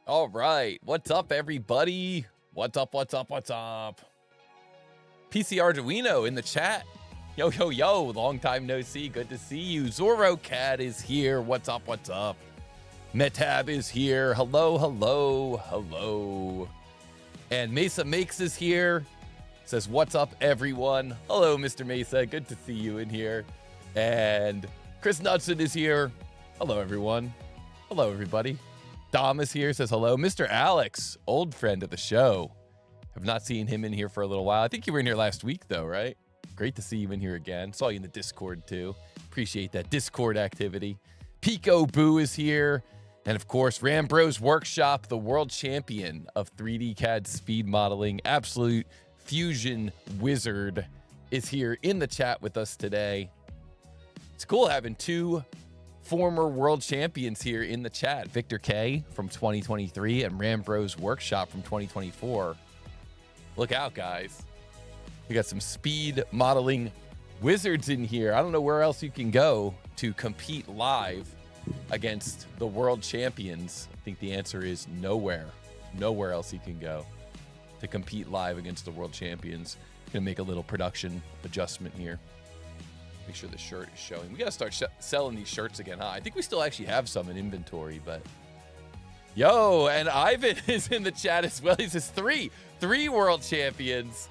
All right. What's up, everybody? What's up? PC Arduino in the chat. Yo, yo, yo. Long time no see. Good to see you. Zorro Cat is here. What's up? Metab is here. Hello. And Mesa Makes is here. Says, what's up, everyone? Hello, Mr. Mesa. Good to see you in here. And Chris Knudsen is here. Hello, everyone. Hello, everybody. Dom is here, says hello. Mr. Alex, old friend of the show. Have not seen him in here for a little while. I think you were in here last week, though, right? Great to see you in here again. Saw you in the Discord, too. Appreciate that Discord activity. Pico Boo is here. And, of course, Rambro's Workshop, the world champion of 3D CAD speed modeling, absolute fusion wizard, is here in the chat with us today. It's cool having two former world champions here in the chat. Victor K from 2023 and Rambro's Workshop from 2024. Look out, guys. We got some speed modeling wizards in here. I don't know where else you can go to compete live against the world champions. I think the answer is nowhere. Nowhere else you can go to compete live against the world champions. Gonna make a little production adjustment here. Make sure the shirt is showing. We got to start selling these shirts again, huh? I think we still actually have some in inventory, but... Yo, and Ivan is in the chat as well. He says three world champions.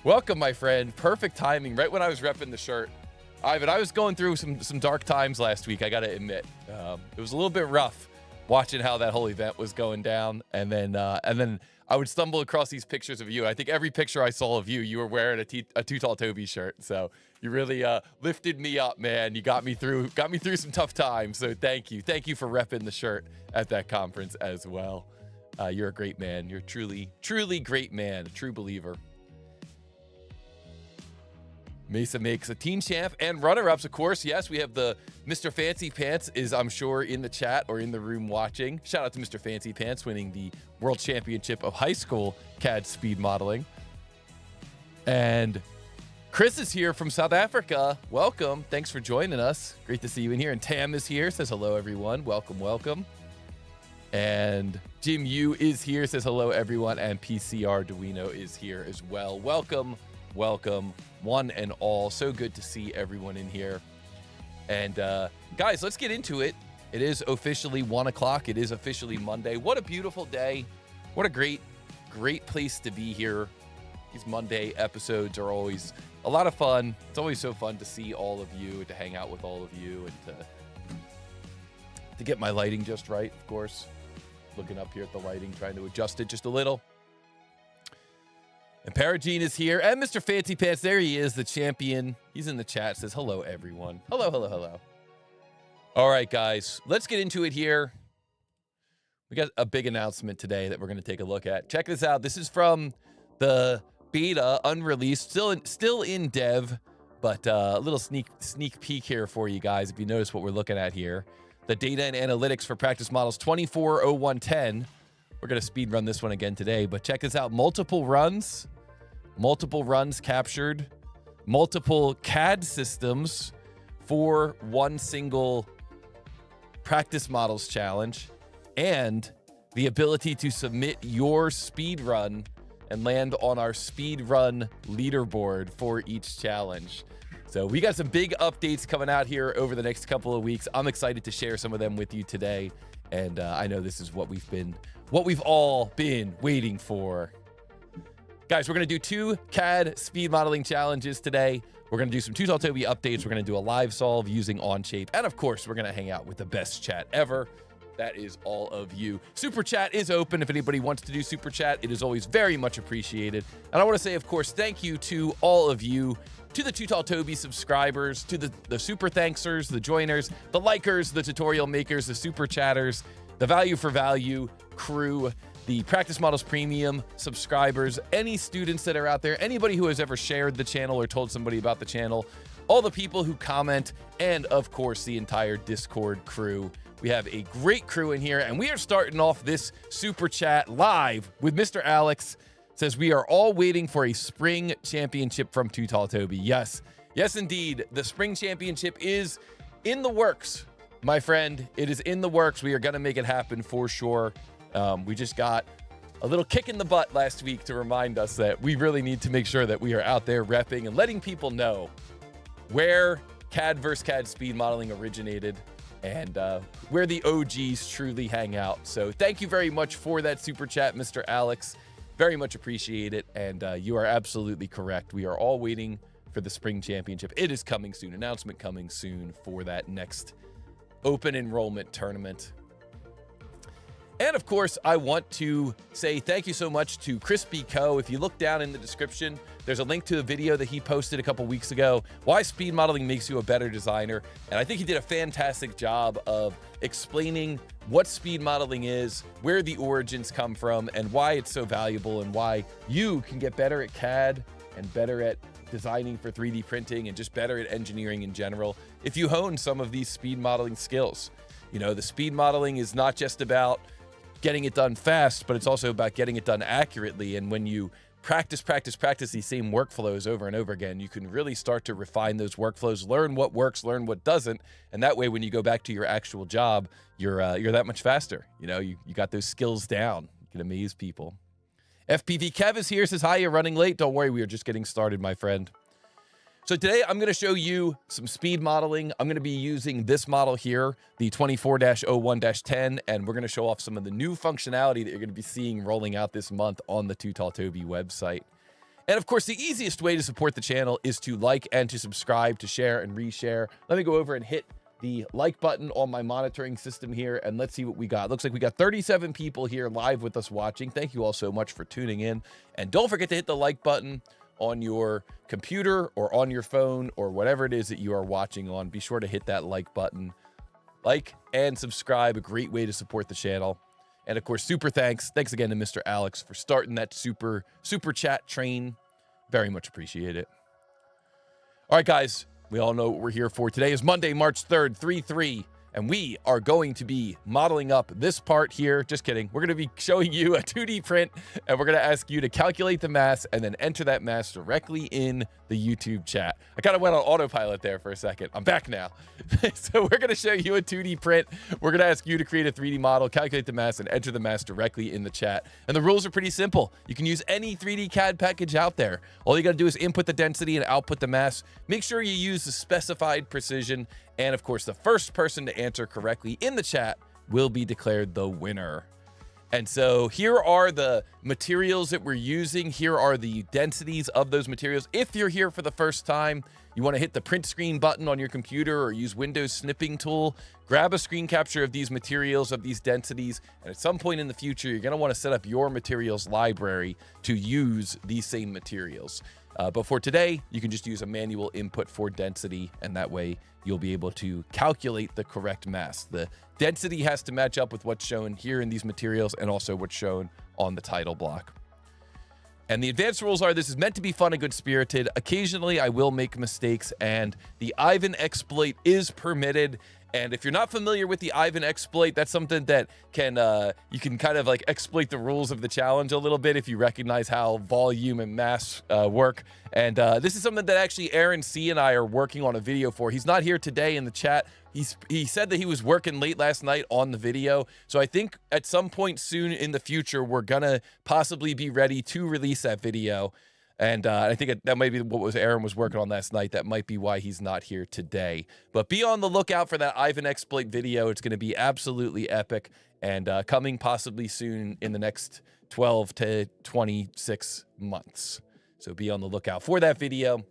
Welcome, my friend. Perfect timing, right when I was repping the shirt. Ivan, I was going through some dark times last week, I got to admit. It was a little bit rough watching how that whole event was going down, and then I would stumble across these pictures of you. I think every picture I saw of you were wearing a TooTallToby shirt. So you really lifted me up, man. You got me through some tough times. So thank you for repping the shirt at that conference as well. You're a great man. You're truly great man. A true believer. Mesa Makes a team champ and runner-ups, of course. Yes, we have the Mr. Fancy Pants is, I'm sure, in the chat or in the room watching. Shout out to Mr. Fancy Pants winning the World Championship of High School CAD Speed Modeling. And Chris is here from South Africa. Welcome. Thanks for joining us. Great to see you in here. And Tam is here. Says hello, everyone. Welcome. And Jim Yu is here. Says hello, everyone. And PC Arduino is here as well. Welcome, one and all. So good to see everyone in here. And guys, let's get into it. It is officially 1 o'clock. It is officially Monday. What a beautiful day. What a great place to be here. These Monday episodes are always a lot of fun. It's always so fun to see all of you, to hang out with all of you, and to get my lighting just right, of course. Looking up here at the lighting, trying to adjust it just a little. And Paragene is here, and Mr. Fancy Pants, there he is, the champion. He's in the chat, says hello, everyone. Hello. All right, guys, let's get into it here. We got a big announcement today that we're going to take a look at. Check this out. This is from the beta, unreleased, still in dev, but a little sneak peek here for you guys, if you notice what we're looking at here. The data and analytics for practice models 240110. We're going to speed run this one again today, but check this out. Multiple runs captured, multiple CAD systems for one single practice models challenge, and the ability to submit your speed run and land on our speed run leaderboard for each challenge. So we got some big updates coming out here over the next couple of weeks. I'm excited to share some of them with you today. And I know this is what we've all been waiting for. Guys, we're going to do 2 CAD speed modeling challenges today. We're going to do some TooTallToby updates. We're going to do a live solve using Onshape. And of course, we're going to hang out with the best chat ever. That is all of you. Super chat is open. If anybody wants to do super chat, it is always very much appreciated. And I want to say, of course, thank you to all of you, to the TooTallToby subscribers, to the super thanksers, the joiners, the likers, the tutorial makers, the super chatters, the value for value crew, the Practice Models Premium subscribers, any students that are out there, anybody who has ever shared the channel or told somebody about the channel, all the people who comment, and of course, the entire Discord crew. We have a great crew in here, and we are starting off this super chat live with Mr. Alex. Says we are all waiting for a spring championship from TooTallToby. Yes, indeed. The spring championship is in the works, my friend. It is in the works. We are going to make it happen for sure. We just got a little kick in the butt last week to remind us that we really need to make sure that we are out there repping and letting people know where CAD versus CAD speed modeling originated and where the OGs truly hang out. So thank you very much for that super chat, Mr. Alex. Very much appreciate it. And you are absolutely correct. We are all waiting for the spring championship. It is coming soon. Announcement coming soon for that next open enrollment tournament. And of course, I want to say thank you so much to Crispy Co. If you look down in the description, there's a link to a video that he posted a couple weeks ago, why speed modeling makes you a better designer. And I think he did a fantastic job of explaining what speed modeling is, where the origins come from, and why it's so valuable, and why you can get better at CAD and better at designing for 3D printing and just better at engineering in general if you hone some of these speed modeling skills. You know, the speed modeling is not just about getting it done fast, but it's also about getting it done accurately. And when you practice these same workflows over and over again, you can really start to refine those workflows, learn what works, learn what doesn't. And that way, when you go back to your actual job, you're that much faster. You know, you got those skills down. You can amaze people. FPV Kev is here, says, hi, you're running late. Don't worry, we are just getting started, my friend. So today I'm going to show you some speed modeling. I'm going to be using this model here, the 24-01-10, and we're going to show off some of the new functionality that you're going to be seeing rolling out this month on the TooTallToby website. And of course, the easiest way to support the channel is to like and to subscribe, to share and reshare. Let me go over and hit the like button on my monitoring system here, and let's see what we got. Looks like we got 37 people here live with us watching. Thank you all so much for tuning in. And don't forget to hit the like button on your computer or on your phone or whatever it is that you are watching on. Be sure to hit that like button. Like and subscribe, a great way to support the channel. And of course, super thanks again to Mr. Alex for starting that super chat train. Very much appreciate it. All right, guys, we all know what we're here for. Today is Monday, March 3rd, 3/3. And we are going to be modeling up this part here. Just kidding. We're going to be showing you a 2D print, and we're going to ask you to calculate the mass and then enter that mass directly in the YouTube chat. I kind of went on autopilot there for a second. I'm back now. So we're going to show you a 2D print. We're going to ask you to create a 3D model, calculate the mass, and enter the mass directly in the chat. And the rules are pretty simple. You can use any 3D CAD package out there. All you got to do is input the density and output the mass. Make sure you use the specified precision. And of course, the first person to answer correctly in the chat will be declared the winner. And so here are the materials that we're using. Here are the densities of those materials. If you're here for the first time, you want to hit the print screen button on your computer or use Windows snipping tool. Grab a screen capture of these materials, of these densities. And at some point in the future, you're going to want to set up your materials library to use these same materials. But for today, you can just use a manual input for density, and that way you'll be able to calculate the correct mass. The density has to match up with what's shown here in these materials and also what's shown on the title block. And the advanced rules are, this is meant to be fun and good-spirited. Occasionally, I will make mistakes, and the Ivan exploit is permitted. And if you're not familiar with the Ivan exploit, that's something that can you can kind of like exploit the rules of the challenge a little bit if you recognize how volume and mass work. And this is something that actually Aaron C. and I are working on a video for. He's not here today in the chat. He said that he was working late last night on the video. So I think at some point soon in the future, we're going to possibly be ready to release that video. And I think that might be what Aaron was working on last night. That might be why he's not here today. But be on the lookout for that Ivan exploit video. It's going to be absolutely epic and coming possibly soon in the next 12 to 26 months. So be on the lookout for that video.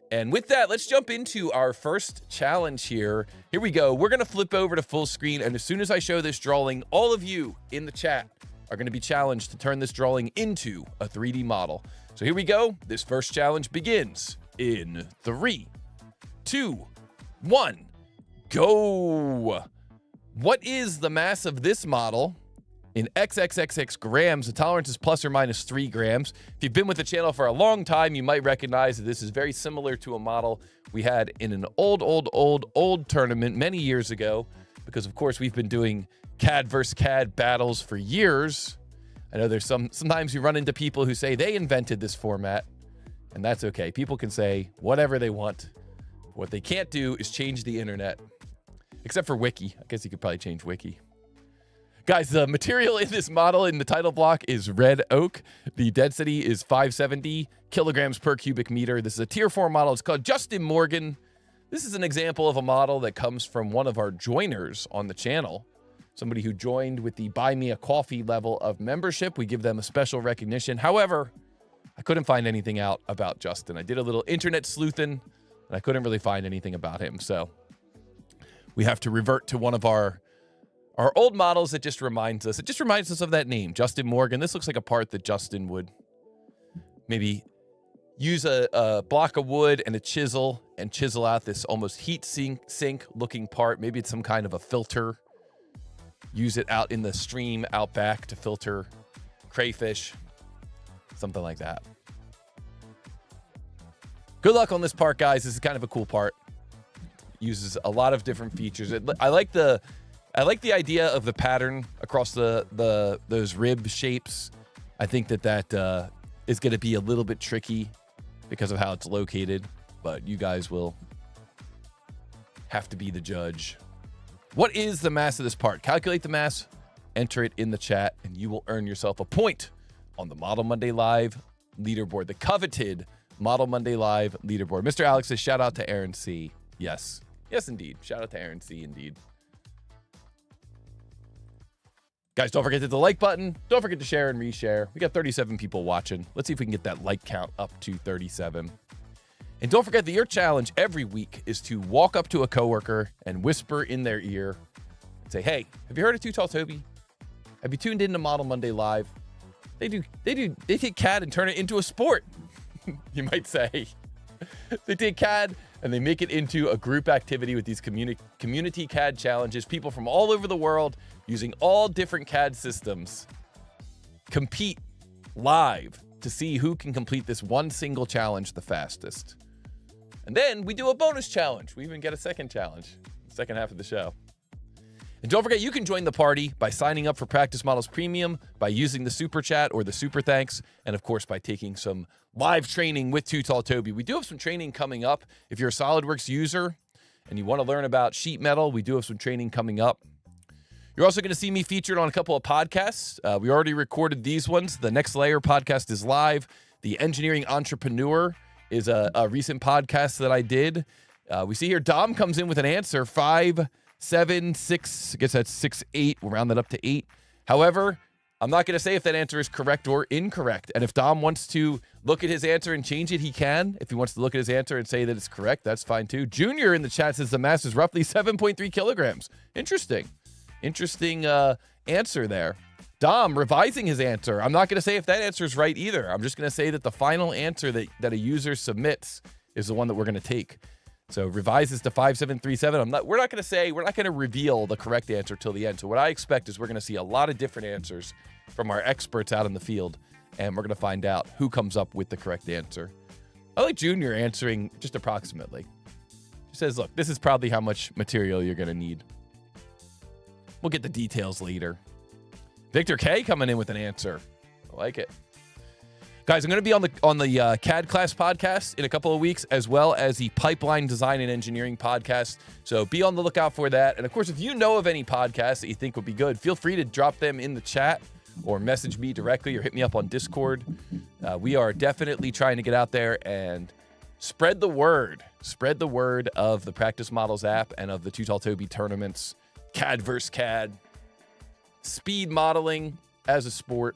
And with that, let's jump into our first challenge here. Here we go. We're going to flip over to full screen. And as soon as I show this drawing, all of you in the chat are going to be challenged to turn this drawing into a 3D model. So here we go. This first challenge begins in 3, 2, 1, go. What is the mass of this model in XXXX grams? The tolerance is plus or minus 3 grams. If you've been with the channel for a long time, you might recognize that this is very similar to a model we had in an old tournament many years ago, because of course we've been doing CAD versus CAD battles for years. I know there's sometimes you run into people who say they invented this format, and that's okay. People can say whatever they want. What they can't do is change the internet, except for Wiki. I guess you could probably change Wiki. Guys, the material in this model in the title block is red oak. The density is 570 kilograms per cubic meter. This is a tier 4 model. It's called Justin Morgan. This is an example of a model that comes from one of our joiners on the channel. Somebody who joined with the Buy Me a Coffee level of membership. We give them a special recognition. However, I couldn't find anything out about Justin. I did a little internet sleuthing, and I couldn't really find anything about him. So we have to revert to one of our old models that just reminds us. It just reminds us of that name, Justin Morgan. This looks like a part that Justin would maybe use a block of wood and a chisel and chisel out this almost heat sink looking part. Maybe it's some kind of a filter. Use it out in the stream out back to filter crayfish. Something like that. Good luck on this part, guys. This is kind of a cool part. Uses a lot of different features. I like the idea of the pattern across those rib shapes. I think that is going to be a little bit tricky because of how it's located, but you guys will have to be the judge. What is the mass of this part? Calculate the mass, enter it in the chat, and you will earn yourself a point on the Model Monday Live leaderboard, the coveted Model Monday Live leaderboard. Mr. Alex says, shout out to Aaron C. Yes. Yes, indeed. Shout out to Aaron C. Indeed. Guys, don't forget to hit the like button. Don't forget to share and reshare. We got 37 people watching. Let's see if we can get that like count up to 37. And don't forget that your challenge every week is to walk up to a coworker and whisper in their ear and say, hey, have you heard of TooTallToby? Have you tuned into Model Monday Live? They take CAD and turn it into a sport. You might say. They take CAD and they make it into a group activity with these community CAD challenges. People from all over the world using all different CAD systems compete live to see who can complete this one single challenge the fastest. And then we do a bonus challenge. We even get a second challenge, second half of the show. And don't forget, you can join the party by signing up for Practice Models Premium, by using the Super Chat or the Super Thanks, and of course, by taking some live training with TooTallToby. We do have some training coming up. If you're a SolidWorks user and you want to learn about sheet metal, we do have some training coming up. You're also going to see me featured on a couple of podcasts. We already recorded these ones. The Next Layer podcast is live. The Engineering Entrepreneur is a recent podcast that I did. We see here Dom comes in with an answer, 5, 7, 6, I guess that's 6, 8. We'll round that up to 8. However, I'm not going to say if that answer is correct or incorrect. And if Dom wants to look at his answer and change it, he can. If he wants to look at his answer and say that it's correct, that's fine too. Junior in the chat says the mass is roughly 7.3 kilograms. Interesting answer there. Dom revising his answer. I'm not going to say if that answer is right either. I'm just going to say that the final answer that a user submits is the one that we're going to take. So revises to 5737. We're not going to reveal the correct answer till the end. So what I expect is we're going to see a lot of different answers from our experts out in the field, and we're going to find out who comes up with the correct answer. I like Junior answering just approximately. He says, look, this is probably how much material you're going to need. We'll get the details later. Victor K coming in with an answer. I like it. Guys, I'm going to be on the CAD class podcast in a couple of weeks, as well as the Pipeline Design and Engineering podcast. So be on the lookout for that. And of course, if you know of any podcasts that you think would be good, feel free to drop them in the chat or message me directly or hit me up on Discord. We are definitely trying to get out there and spread the word. Spread the word of the Practice Models app and of the TooTallToby tournaments, CAD versus CAD, speed modeling as a sport.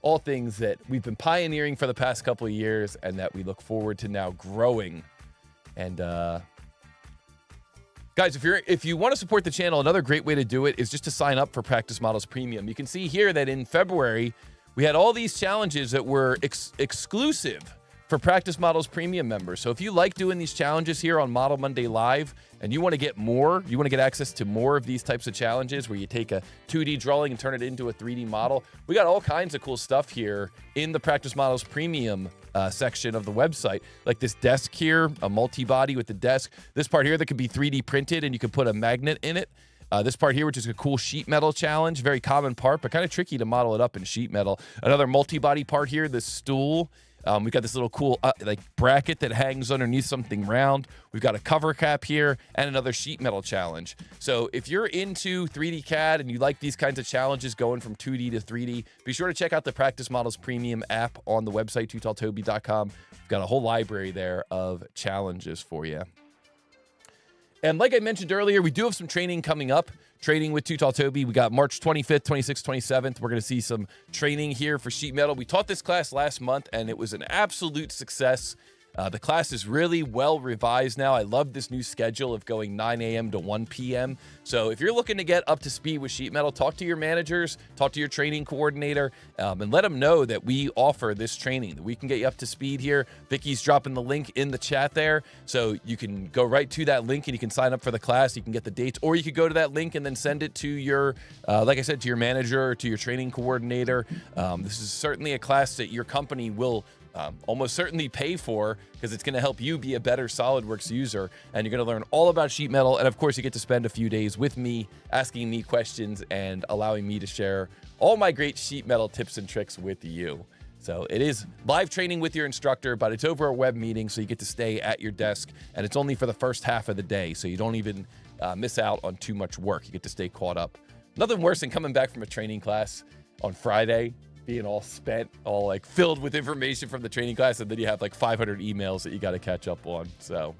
All things that we've been pioneering for the past couple of years and that we look forward to now growing. And guys, if you want to support the channel, another great way to do it is just to sign up for Practice Models Premium. You can see here that in February, we had all these challenges that were exclusive for Practice Models Premium members. So if you like doing these challenges here on Model Monday Live and you want to get more, you want to get access to more of these types of challenges where you take a 2D drawing and turn it into a 3D model, we got all kinds of cool stuff here in the Practice Models Premium section of the website. Like this desk here, a multi-body with the desk. This part here that could be 3D printed and you could put a magnet in it. This part here, which is a cool sheet metal challenge, very common part, but kind of tricky to model it up in sheet metal. Another multi-body part here, this stool. We've got this little cool like bracket that hangs underneath something round. We've got a cover cap here and another sheet metal challenge. So if you're into 3D CAD and you like these kinds of challenges going from 2D to 3D, be sure to check out the Practice Models Premium app on the website, TooTallToby.com. We've got a whole library there of challenges for you. And like I mentioned earlier, we do have some training coming up. Training with TooTallToby. We got March 25th, 26th, 27th. We're going to see some training here for sheet metal. We taught this class last month, and it was an absolute success. The class is really well revised now. I love this new schedule of going 9 a.m. to 1 p.m. So if you're looking to get up to speed with sheet metal, talk to your managers, talk to your training coordinator, and let them know that we offer this training, that we can get you up to speed here. Vicky's dropping the link in the chat there, so you can go right to that link and you can sign up for the class. You can get the dates, or you could go to that link and then send it to your, like I said, to your manager or to your training coordinator. This is certainly a class that your company will almost certainly pay for, because it's going to help you be a better SolidWorks user, and you're going to learn all about sheet metal. And of course, you get to spend a few days with me, asking me questions and allowing me to share all my great sheet metal tips and tricks with you. So it is live training with your instructor, but it's over a web meeting, so you get to stay at your desk, and it's only for the first half of the day, so you don't even miss out on too much work. You get to stay caught up. Nothing worse than coming back from a training class on Friday, being all spent, all like filled with information from the training class, and then you have like 500 emails that you got to catch up on. So,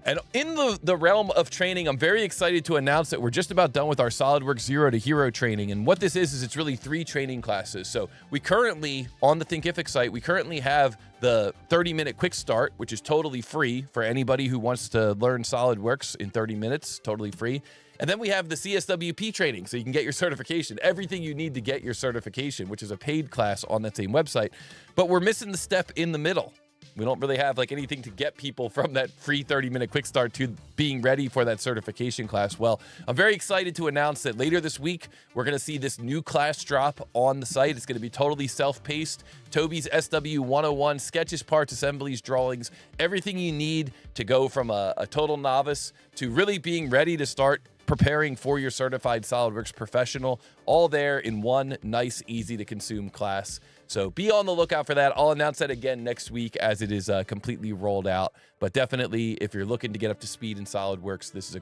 and in the realm of training, I'm very excited to announce that we're just about done with our SolidWorks Zero to Hero training. And what this is it's really 3 training classes. So we currently, on the Thinkific site, we currently have the 30-minute quick start, which is totally free for anybody who wants to learn SolidWorks in 30 minutes, totally free. And then we have the CSWP training, so you can get your certification, everything you need to get your certification, which is a paid class on that same website. But we're missing the step in the middle. We don't really have like anything to get people from that free 30-minute quick start to being ready for that certification class. Well, I'm very excited to announce that later this week, we're going to see this new class drop on the site. It's going to be totally self-paced. Toby's SW 101, sketches, parts, assemblies, drawings, everything you need to go from a total novice to really being ready to start preparing for your certified SolidWorks professional, all there in one nice, easy to consume class. So be on the lookout for that. I'll announce that again next week as it is completely rolled out. But definitely, if you're looking to get up to speed in SolidWorks, this is a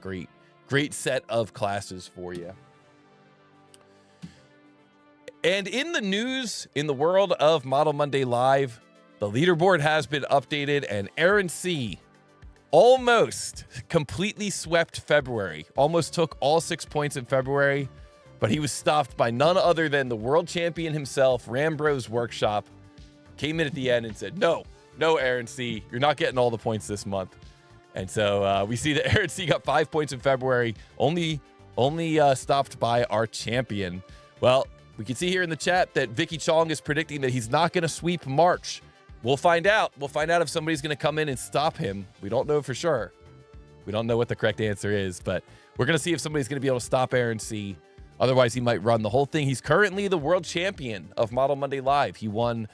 great set of classes for you. And in the news, in the world of Model Monday Live, the leaderboard has been updated, and Aaron C. almost completely swept February, almost took all 6 points in February, but he was stopped by none other than the world champion himself, Rambro's Workshop. Came in at the end and said, no, Aaron C., you're not getting all the points this month. And so we see that Aaron C. got 5 points in February, only stopped by our champion. Well, we can see here in the chat that Vicky Chong is predicting that he's not going to sweep March. We'll find out. We'll find out if somebody's going to come in and stop him. We don't know for sure. We don't know what the correct answer is, but we're going to see if somebody's going to be able to stop Aaron C. Otherwise, he might run the whole thing. He's currently the world champion of Model Monday Live. He won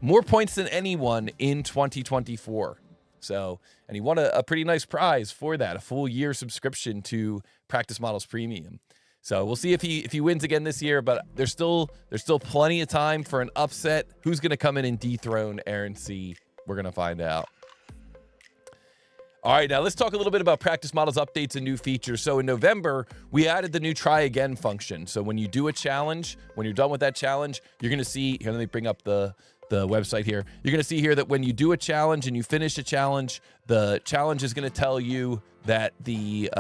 more points than anyone in 2024. So, and he won a pretty nice prize for that, a full year subscription to Practice Models Premium. So we'll see if he wins again this year, but there's still plenty of time for an upset. Who's going to come in and dethrone Aaron C? We're going to find out. All right, now let's talk a little bit about Practice Models updates and new features. So in November, we added the new try again function. So when you do a challenge, when you're done with that challenge, you're going to see, here, let me bring up the website here. You're going to see here that when you do a challenge and you finish a challenge, the challenge is going to tell you that the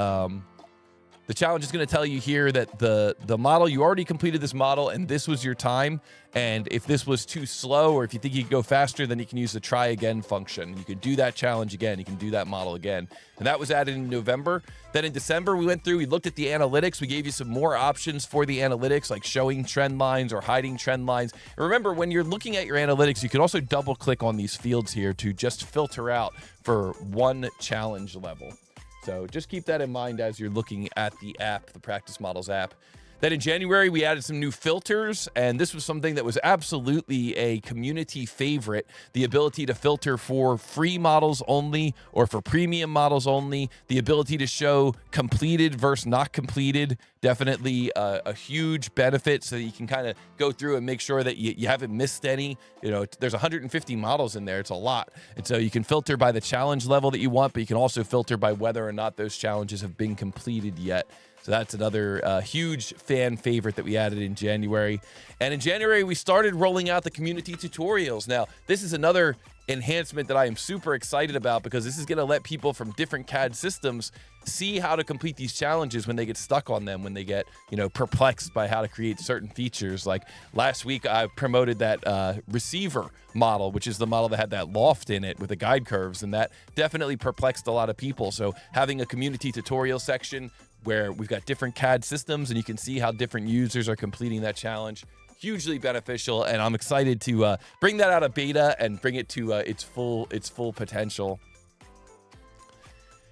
challenge is going to tell you here that the model, you already completed this model and this was your time. And if this was too slow, or if you think you could go faster, then you can use the try again function. You can do that challenge again. You can do that model again. And that was added in November. Then in December, we went through, we looked at the analytics. We gave you some more options for the analytics, like showing trend lines or hiding trend lines. And remember, when you're looking at your analytics, you can also double click on these fields here to just filter out for one challenge level. So just keep that in mind as you're looking at the app, the Practice Models app. Then in January, we added some new filters, and this was something that was absolutely a community favorite, the ability to filter for free models only or for premium models only, the ability to show completed versus not completed, definitely a huge benefit so that you can kind of go through and make sure that you haven't missed any. You know, there's 150 models in there. It's a lot. And so you can filter by the challenge level that you want, but you can also filter by whether or not those challenges have been completed yet. So that's another huge fan favorite that we added in January. And in January, we started rolling out the community tutorials. Now, this is another enhancement that I am super excited about because this is going to let people from different CAD systems see how to complete these challenges when they get stuck on them, when they get, you know, perplexed by how to create certain features. Like last week, I promoted that receiver model, which is the model that had that loft in it with the guide curves, and that definitely perplexed a lot of people. So having a community tutorial section where we've got different CAD systems and you can see how different users are completing that challenge, hugely beneficial, and I'm excited to bring that out of beta and bring it to its full potential.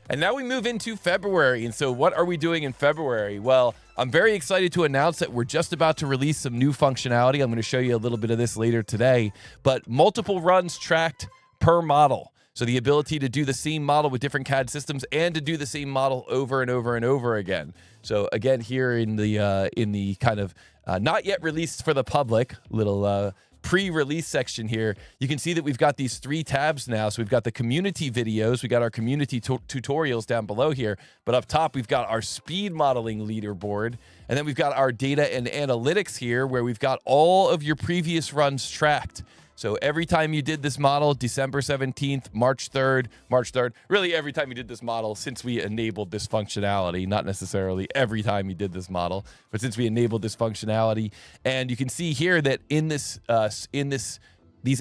And now we move into February. And so what are we doing in February? Well, I'm very excited to announce that we're just about to release some new functionality. I'm going to show you a little bit of this later today, but multiple runs tracked per model. So the ability to do the same model with different CAD systems and to do the same model over and over and over again. So again, here in the kind of not yet released for the public little pre-release section here, you can see that we've got these 3 tabs now. So we've got the community videos, we got our community tutorials down below here, but up top we've got our speed modeling leaderboard, and then we've got our data and analytics here where we've got all of your previous runs tracked. So every time you did this model, December 17th, March 3rd, really every time you did this model since we enabled this functionality, not necessarily every time you did this model, but since we enabled this functionality. And you can see here that in these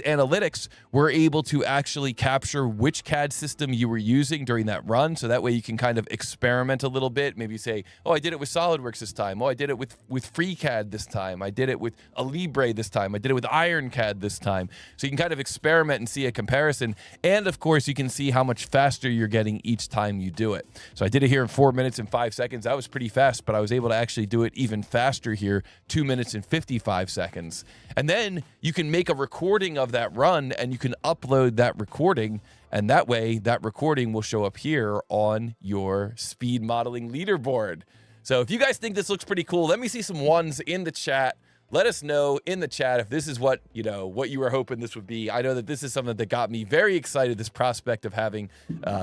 analytics, we're able to actually capture which CAD system you were using during that run. So that way you can kind of experiment a little bit. Maybe say, oh, I did it with SolidWorks this time. Oh, I did it with FreeCAD this time. I did it with a Libre this time. I did it with IronCAD this time. So you can kind of experiment and see a comparison. And of course, you can see how much faster you're getting each time you do it. So I did it here in 4 minutes and 5 seconds. That was pretty fast, but I was able to actually do it even faster here, 2 minutes and 55 seconds. And then you can make a recording of that run and you can upload that recording, and that way that recording will show up here on your speed modeling leaderboard. So if you guys think this looks pretty cool, let me see some ones in the chat. Let us know in the chat if this is what you were hoping this would be. I know that this is something that got me very excited, this prospect of having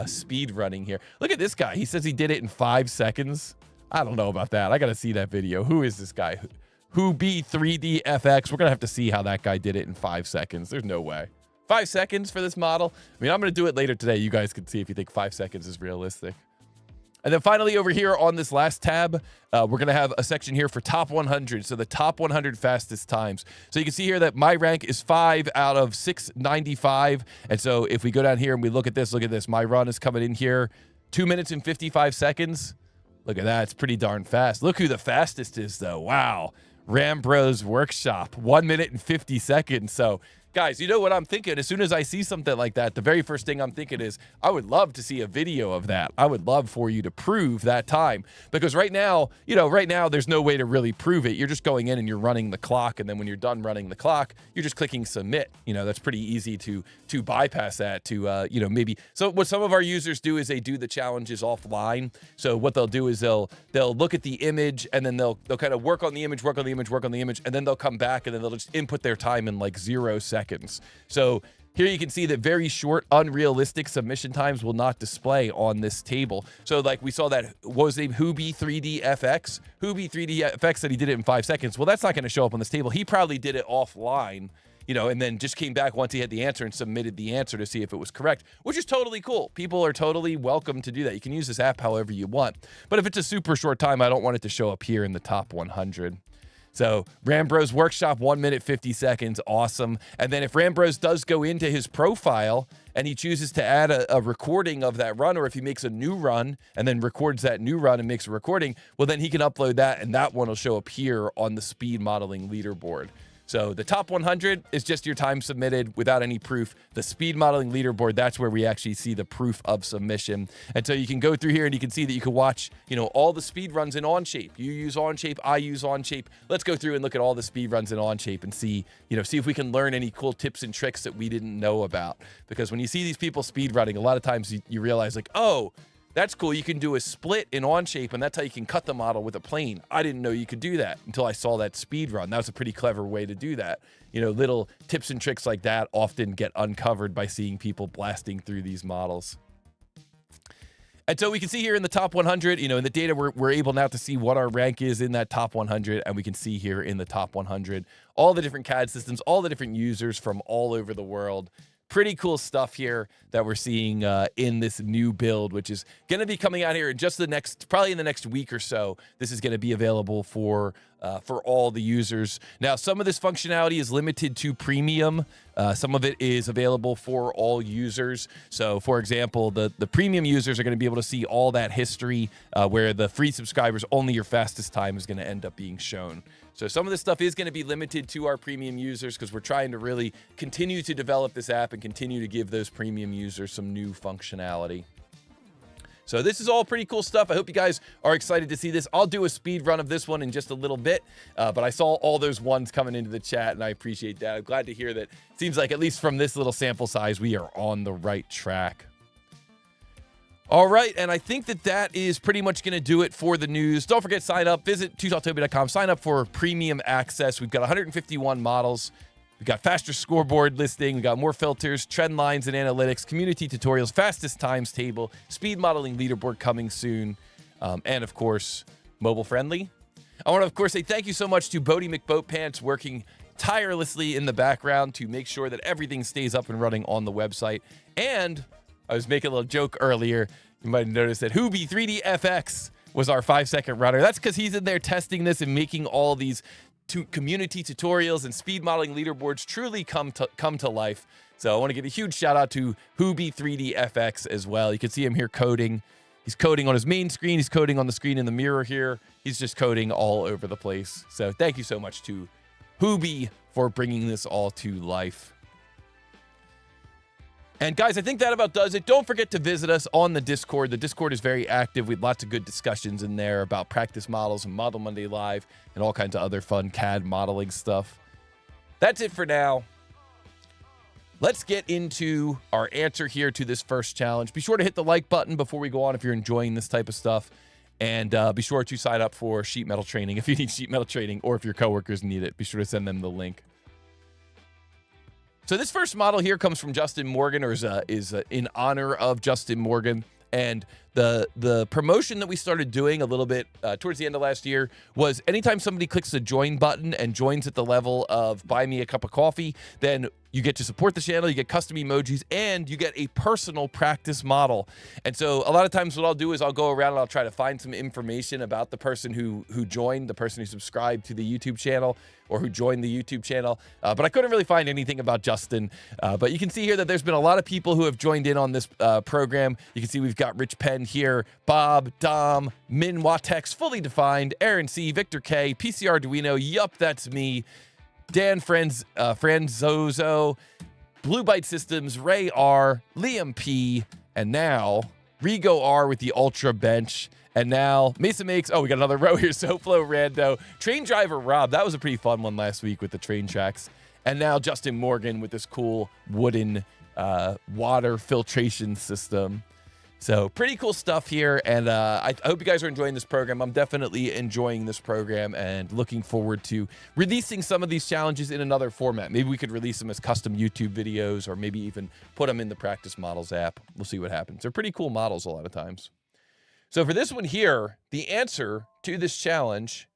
speed running here. Look at this guy. He says he did it in 5 seconds. I don't know about that. I got to see that video. Who is this guy? Who3DFX. We're going to have to see how that guy did it in 5 seconds. There's no way. 5 seconds for this model? I mean, I'm going to do it later today. You guys can see if you think 5 seconds is realistic. And then finally over here on this last tab, we're going to have a section here for top 100. So the top 100 fastest times. So you can see here that my rank is 5 out of 695. And so if we go down here and we look at this, my run is coming in here 2 minutes and 55 seconds. Look at that. It's pretty darn fast. Look who the fastest is, though. Wow. Rambro's Workshop, 1 minute and 50 seconds. So guys, you know what I'm thinking? As soon as I see something like that, the very first thing I'm thinking is, I would love to see a video of that. I would love for you to prove that time. Because right now, there's no way to really prove it. You're just going in and you're running the clock. And then when you're done running the clock, you're just clicking submit. That's pretty easy to bypass that, maybe. So what some of our users do is they do the challenges offline. So what they'll do is they'll look at the image and then they'll kind of work on the image, and then they'll come back and then they'll just input their time in like 0 seconds. So here you can see that very short, unrealistic submission times will not display on this table. So like we saw that, what was his name? Who3DFX. Who3DFX said he did it in 5 seconds. Well, that's not going to show up on this table. He probably did it offline, and then just came back once he had the answer and submitted the answer to see if it was correct, which is totally cool. People are totally welcome to do that. You can use this app however you want. But if it's a super short time, I don't want it to show up here in the top 100. So Rambro's Workshop, 1 minute, 50 seconds. Awesome. And then if Rambro's does go into his profile and he chooses to add a recording of that run, or if he makes a new run and then records that new run and makes a recording, well, then he can upload that and that one will show up here on the speed modeling leaderboard. So the top 100 is just your time submitted without any proof. The speed modeling leaderboard, that's where we actually see the proof of submission. And so you can go through here and you can see that you can watch, all the speed runs in Onshape. You use Onshape, I use Onshape. Let's go through and look at all the speed runs in Onshape and see if we can learn any cool tips and tricks that we didn't know about. Because when you see these people speed running, a lot of times you realize like, oh, that's cool. You can do a split in Onshape, and that's how you can cut the model with a plane. I didn't know you could do that until I saw that speed run. That was a pretty clever way to do that. Little tips and tricks like that often get uncovered by seeing people blasting through these models. And so we can see here in the top 100, in the data, we're able now to see what our rank is in that top 100. And we can see here in the top 100, all the different CAD systems, all the different users from all over the world. Pretty cool stuff here that we're seeing in this new build, which is going to be coming out here in just probably in the next week or so. This is going to be available for all the users. Now, some of this functionality is limited to premium. Some of it is available for all users. So, for example, the premium users are going to be able to see all that history, where the free subscribers, only your fastest time is going to end up being shown. So some of this stuff is going to be limited to our premium users because we're trying to really continue to develop this app and continue to give those premium users some new functionality. So this is all pretty cool stuff. I hope you guys are excited to see this. I'll do a speed run of this one in just a little bit, but I saw all those ones coming into the chat, and I appreciate that. I'm glad to hear that. It seems like, at least from this little sample size, we are on the right track. All right, and I think that is pretty much going to do it for the news. Don't forget, sign up. Visit TooTallToby.com. Sign up for premium access. We've got 151 models. We've got faster scoreboard listing. We've got more filters, trend lines and analytics, community tutorials, fastest times table, speed modeling leaderboard coming soon, and, of course, mobile friendly. I want to, of course, say thank you so much to Bodie McBoatpants, working tirelessly in the background to make sure that everything stays up and running on the website. And I was making a little joke earlier. You might have noticed that Hubi 3D was our 5-second runner. That's because he's in there testing this and making all these community tutorials and speed modeling leaderboards truly come to life. So I want to give a huge shout out to Hubi 3D as well. You can see him here coding. He's coding on his main screen. He's coding on the screen in the mirror here. He's just coding all over the place. So thank you so much to Hubi for bringing this all to life. And guys, I think that about does it. Don't forget to visit us on the Discord. The Discord is very active. We have lots of good discussions in there about practice models and Model Monday Live and all kinds of other fun CAD modeling stuff. That's it for now. Let's get into our answer here to this first challenge. Be sure to hit the like button before we go on if you're enjoying this type of stuff. And be sure to sign up for sheet metal training if you need sheet metal training, or if your coworkers need it. Be sure to send them the link. So this first model here comes from Justin Morgan, or is in honor of Justin Morgan. And the promotion that we started doing a little bit towards the end of last year was anytime somebody clicks the join button and joins at the level of buy me a cup of coffee, then you get to support the channel, you get custom emojis, and you get a personal practice model. And so a lot of times what I'll do is I'll go around and I'll try to find some information about the person who joined, the person who subscribed to the YouTube channel, or who joined the YouTube channel. But I couldn't really find anything about Justin. But you can see here that there's been a lot of people who have joined in on this program. You can see we've got Rich Penn here, Bob, Dom, Min Watex, Fully Defined, Aaron C, Victor K, PC Arduino, yup, that's me, Dan Franzozo, Blue Byte Systems, Ray R, Liam P, and now Rigo R with the Ultra Bench. And now Mesa Makes, we got another row here, SoFlo Rando, Train Driver Rob, that was a pretty fun one last week with the train tracks. And now Justin Morgan with this cool wooden water filtration system. So pretty cool stuff here, and I hope you guys are enjoying this program. I'm definitely enjoying this program and looking forward to releasing some of these challenges in another format. Maybe we could release them as custom YouTube videos, or maybe even put them in the Practice Models app. We'll see what happens. They're pretty cool models a lot of times. So for this one here, the answer to this challenge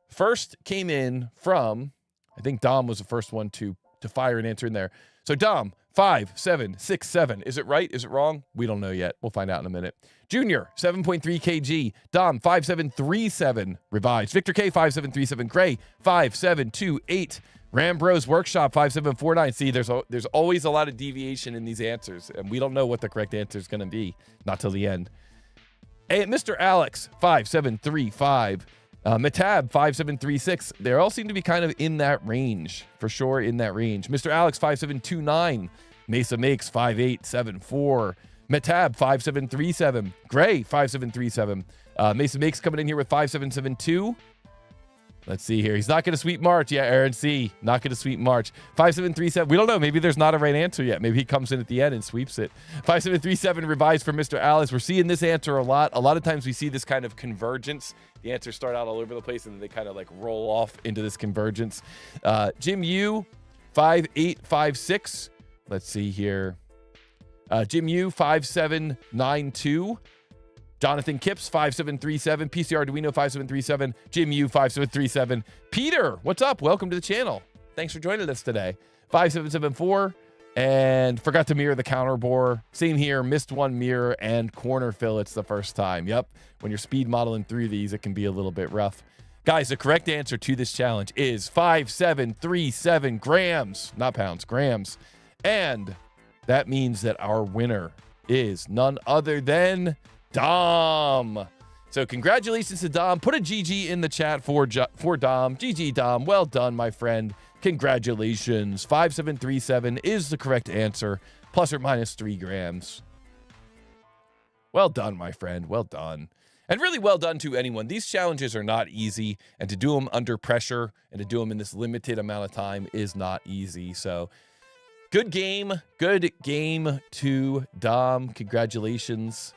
first came in from, I think Dom was the first one to fire an answer in there. So Dom, 5767. Is it right? Is it wrong? We don't know yet. We'll find out in a minute. Junior, 7.3 kg. Dom, 5737. Revised. Victor K, 5737. Gray, 5728. Rambros Workshop, 5749. See, there's always a lot of deviation in these answers, and we don't know what the correct answer is going to be. Not till the end. Hey, Mr. Alex, 5735. Matab 5736. They all seem to be kind of in that range, for sure, in that range. Mr. Alex 5729. Mesa Makes 5874. Matab 5737. Gray 5737. Mesa Makes coming in here with 5772. Let's see here. He's not going to sweep March. Yeah, Aaron C. Not going to sweep March. 5737. We don't know. Maybe there's not a right answer yet. Maybe he comes in at the end and sweeps it. 5737 revised for Mr. Alice. We're seeing this answer a lot. A lot of times we see this kind of convergence. The answers start out all over the place and then they kind of like roll off into this convergence. Jim U 5856. Let's see here. Jim U 5792. Jonathan Kips, 5737. PCR Arduino, 5737. Jim U, 5737. Peter, what's up? Welcome to the channel. Thanks for joining us today. 5774. And forgot to mirror the counter bore. Same here. Missed one mirror and corner fillets the first time. Yep. When you're speed modeling through these, it can be a little bit rough. Guys, the correct answer to this challenge is 5737 grams. Not pounds, grams. And that means that our winner is none other than Dom. So congratulations to Dom. Put a GG in the chat for Dom. GG, Dom. Well done, my friend. Congratulations. 5737 is the correct answer. Plus or minus 3 grams. Well done, my friend. Well done. And really well done to anyone. These challenges are not easy. And to do them under pressure and to do them in this limited amount of time is not easy. So good game. Good game to Dom. Congratulations.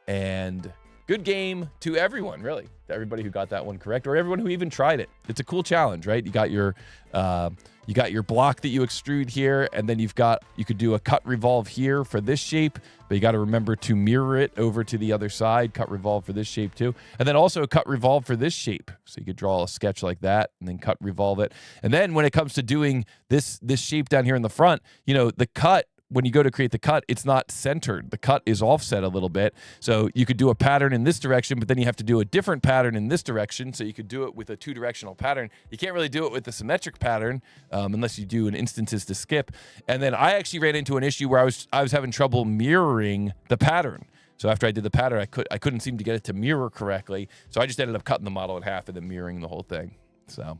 And good game to everyone, really. To everybody who got that one correct, or everyone who even tried it. It's a cool challenge, right? You got your block that you extrude here, and then you could do a cut revolve here for this shape, but you got to remember to mirror it over to the other side. Cut revolve for this shape too, and then also a cut revolve for this shape. So you could draw a sketch like that, and then cut revolve it. And then when it comes to doing this shape down here in the front, you know, the cut. When you go to create the cut, it's not centered. The cut is offset a little bit. So you could do a pattern in this direction, but then you have to do a different pattern in this direction. So you could do it with a 2-directional pattern. You can't really do it with the symmetric pattern unless you do an instances to skip. And then I actually ran into an issue where I was having trouble mirroring the pattern. So after I did the pattern, I couldn't seem to get it to mirror correctly. So I just ended up cutting the model in half and then mirroring the whole thing. So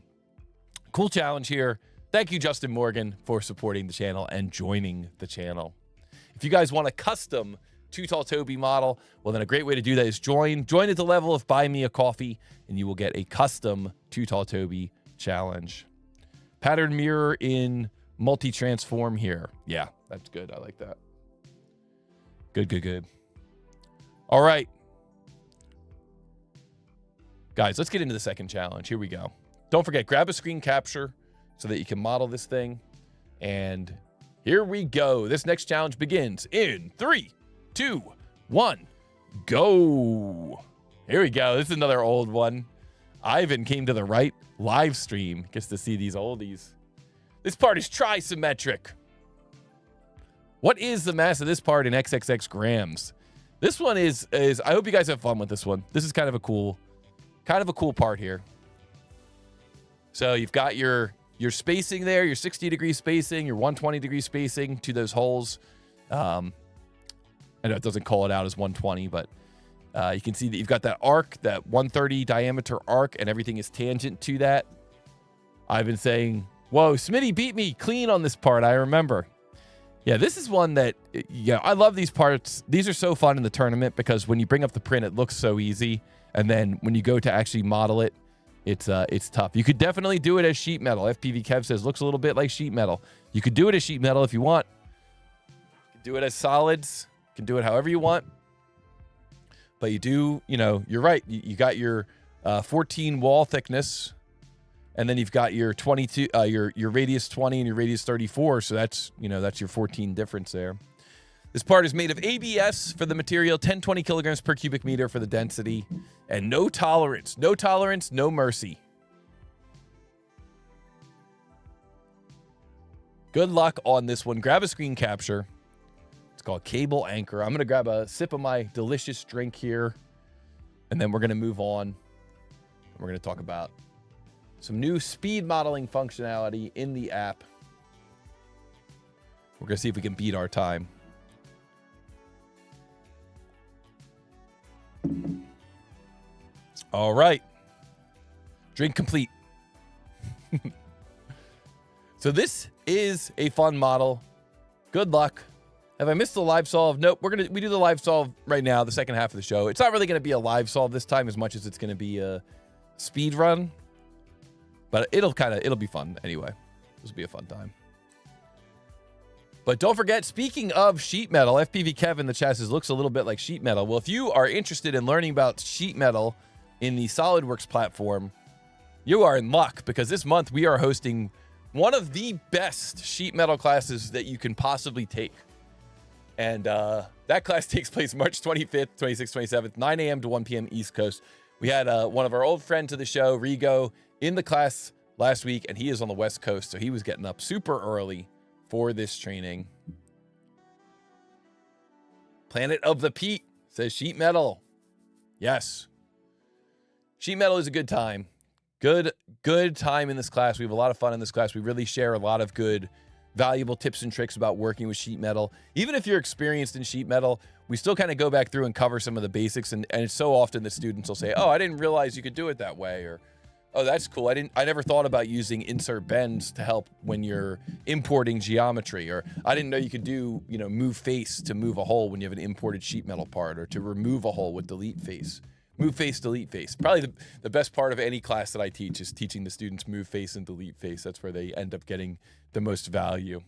cool challenge here. Thank you, Justin Morgan, for supporting the channel and joining the channel. If you guys want a custom TooTallToby model, well, then a great way to do that is join. Join at the level of Buy Me a Coffee, and you will get a custom TooTallToby challenge. Pattern mirror in multi-transform here. Yeah, that's good. I like that. Good, good, good. All right. Guys, let's get into the second challenge. Here we go. Don't forget, grab a screen capture so that you can model this thing. And here we go. This next challenge begins in 3, 2, 1, go. Here we go. This is another old one. Ivan came to the right live stream. Gets to see these oldies. This part is trisymetric. What is the mass of this part in XXX grams? This one is I hope you guys have fun with this one. This is kind of a cool part here. So you've got your spacing there, your 60-degree spacing, your 120-degree spacing to those holes. I know it doesn't call it out as 120, but you can see that you've got that arc, that 130 diameter arc, and everything is tangent to that. I've been saying, whoa, Smitty beat me clean on this part, I remember. Yeah, this is one that, yeah, I love these parts. These are so fun in the tournament because when you bring up the print, it looks so easy. And then when you go to actually model it, it's tough. You could definitely do it as sheet metal. FPV Kev says looks a little bit like sheet metal. You could do it as sheet metal if you want. You can do it as solids. You can do it however you want. But you do, you know, you're right. You got your 14 wall thickness, and then you've got your 22, your radius 20 and your radius 34. So that's, you know, that's your 14 difference there. This part is made of ABS for the material, 1020 kilograms per cubic meter for the density, and no tolerance. No tolerance, no mercy. Good luck on this one. Grab a screen capture. It's called Cable Anchor. I'm going to grab a sip of my delicious drink here, and then we're going to move on. We're going to talk about some new speed modeling functionality in the app. We're going to see if we can beat our time. All right. Drink complete. So this is a fun model. Good luck. Have I missed the live solve? Nope. We do the live solve right now, the second half of the show. It's not really going to be a live solve this time as much as it's going to be a speed run. But it'll be fun anyway. This will be a fun time. But don't forget, speaking of sheet metal, FPV Kevin, the chat says, looks a little bit like sheet metal. Well, if you are interested in learning about sheet metal in the SolidWorks platform, you are in luck, because this month we are hosting one of the best sheet metal classes that you can possibly take. And that class takes place March 25th, 26th, 27th, 9 a.m. to 1 p.m. East Coast. We had one of our old friends of the show, Rigo, in the class last week, and he is on the West Coast, so he was getting up super early for this training. Planet of the Pete says sheet metal. Yes. Sheet metal is a good time. Good time in this class. We have a lot of fun in this class. We really share a lot of good, valuable tips and tricks about working with sheet metal. Even if you're experienced in sheet metal, we still kind of go back through and cover some of the basics. And it's so often the students will say, oh, I didn't realize you could do it that way. Or, oh, that's cool. I never thought about using insert bends to help when you're importing geometry. Or I didn't know you could do, move face to move a hole when you have an imported sheet metal part, or to remove a hole with delete face. Move face, delete face. Probably the best part of any class that I teach is teaching the students move face and delete face. That's where they end up getting the most value.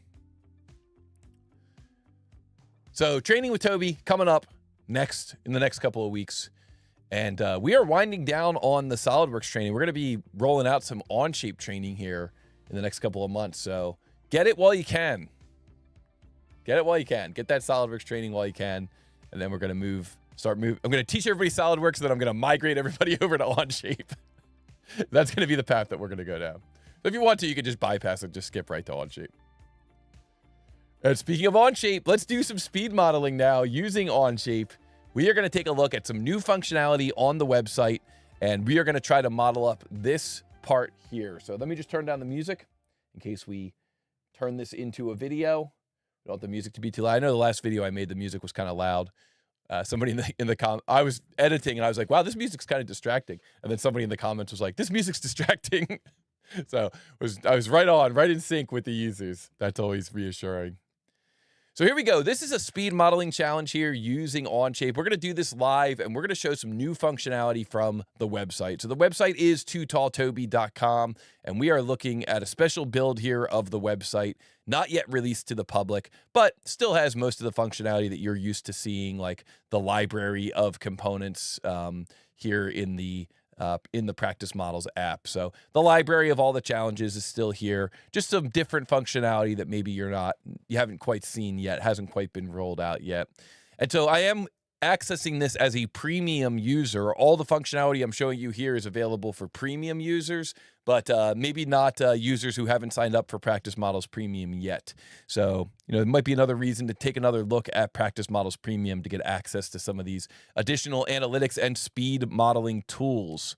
So training with Toby coming up in the next couple of weeks. And we are winding down on the SolidWorks training. We're going to be rolling out some onshape training here in the next couple of months. So get it while you can. Get it while you can. Get that SolidWorks training while you can. And then we're going to I'm going to teach everybody SolidWorks, then I'm going to migrate everybody over to onshape. That's going to be the path that we're going to go down. So if you want to, you can just bypass it, just skip right to onshape. And speaking of onshape, let's do some speed modeling now using onshape. We are going to take a look at some new functionality on the website, and we are going to try to model up this part here. So let me just turn down the music in case we turn this into a video. We don't want the music to be too loud. I know the last video I made, the music was kind of loud. Somebody in the I was editing and I was like, wow, this music's kind of distracting. And then somebody in the comments was like, this music's distracting. So I was right in sync with the users. That's always reassuring. So here we go. This is a speed modeling challenge here using onshape. We're going to do this live, and we're going to show some new functionality from the website. So the website is TooTallToby.com, and we are looking at a special build here of the website, not yet released to the public, but still has most of the functionality that you're used to seeing, like the library of components here in the Practice Models app. So the library of all the challenges is still here. Just some different functionality that maybe you haven't quite seen yet, hasn't quite been rolled out yet. And so I am accessing this as a premium user. All the functionality I'm showing you here is available for premium users, but maybe not users who haven't signed up for Practice Models Premium yet. So, it might be another reason to take another look at Practice Models Premium to get access to some of these additional analytics and speed modeling tools.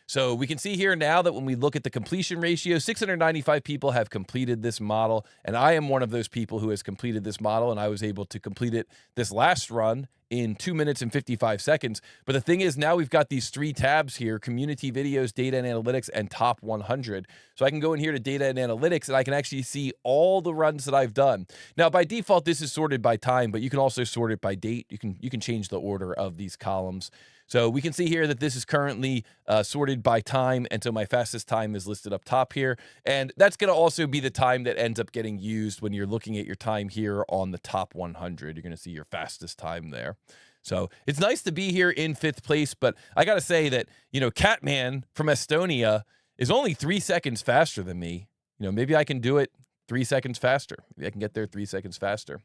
So we can see here now that when we look at the completion ratio, 695 people have completed this model, and I am one of those people who has completed this model, and I was able to complete it this last run in 2 minutes and 55 seconds. But the thing is, now we've got these 3 tabs here: community videos, data and analytics, and top 100. So I can go in here to data and analytics, and I can actually see all the runs that I've done. Now, by default, this is sorted by time, but you can also sort it by date. You can change the order of these columns. So we can see here that this is currently sorted by time, and so my fastest time is listed up top here. And that's going to also be the time that ends up getting used when you're looking at your time here on the top 100. You're going to see your fastest time there. So it's nice to be here in 5th place, but I got to say that, Catman from Estonia is only 3 seconds faster than me. Maybe I can do it 3 seconds faster. Maybe I can get there 3 seconds faster.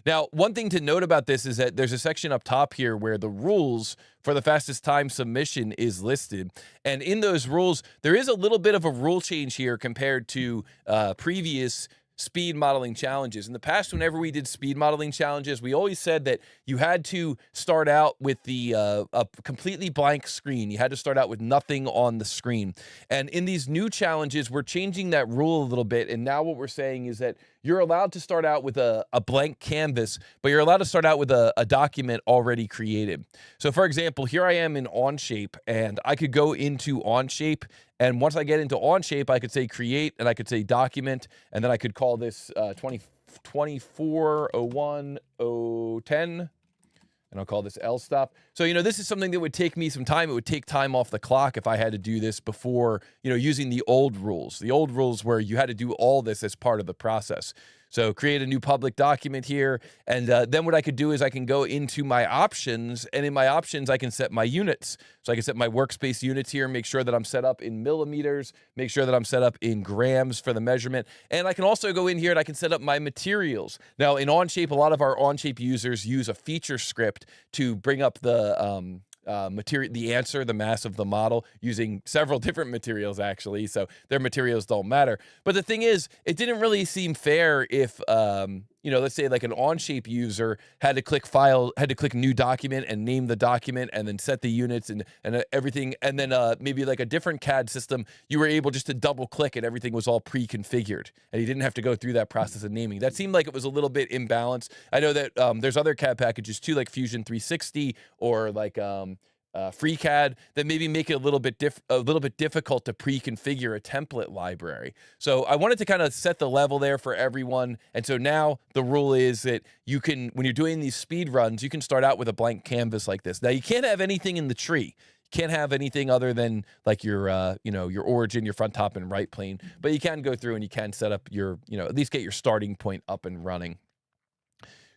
Now, one thing to note about this is that there's a section up top here where the rules for the fastest time submission is listed. And in those rules, there is a little bit of a rule change here compared to previous speed modeling challenges. In the past, whenever we did speed modeling challenges, we always said that you had to start out with a completely blank screen. You had to start out with nothing on the screen. And in these new challenges, we're changing that rule a little bit. And now what we're saying is that you're allowed to start out with a blank canvas, but you're allowed to start out with a document already created. So for example, here I am in Onshape, and I could go into Onshape, and once I get into Onshape, I could say create, and I could say document, and then I could call this 2401.010. And I'll call this L stop. So, this is something that would take me some time. It would take time off the clock if I had to do this before, using the old rules where you had to do all this as part of the process. So create a new public document here. And then what I could do is I can go into my options, and in my options, I can set my units. So I can set my workspace units here, make sure that I'm set up in millimeters, make sure that I'm set up in grams for the measurement. And I can also go in here and I can set up my materials. Now in Onshape, a lot of our Onshape users use a feature script to bring up the the mass of the model, using several different materials actually, so their materials don't matter. But the thing is, it didn't really seem fair if let's say like an Onshape user had to click new document and name the document and then set the units and everything, and then maybe like a different CAD system, you were able just to double click and everything was all pre-configured and you didn't have to go through that process of naming. That seemed like it was a little bit imbalanced. I know that there's other CAD packages too, like Fusion 360 or like FreeCAD, that maybe make it a little bit difficult to pre-configure a template library. So I wanted to kind of set the level there for everyone. And so now the rule is that you can, when you're doing these speed runs, you can start out with a blank canvas like this. Now you can't have anything in the tree. You can't have anything other than like your origin, your front, top, and right plane. But you can go through and you can set up your, at least get your starting point up and running.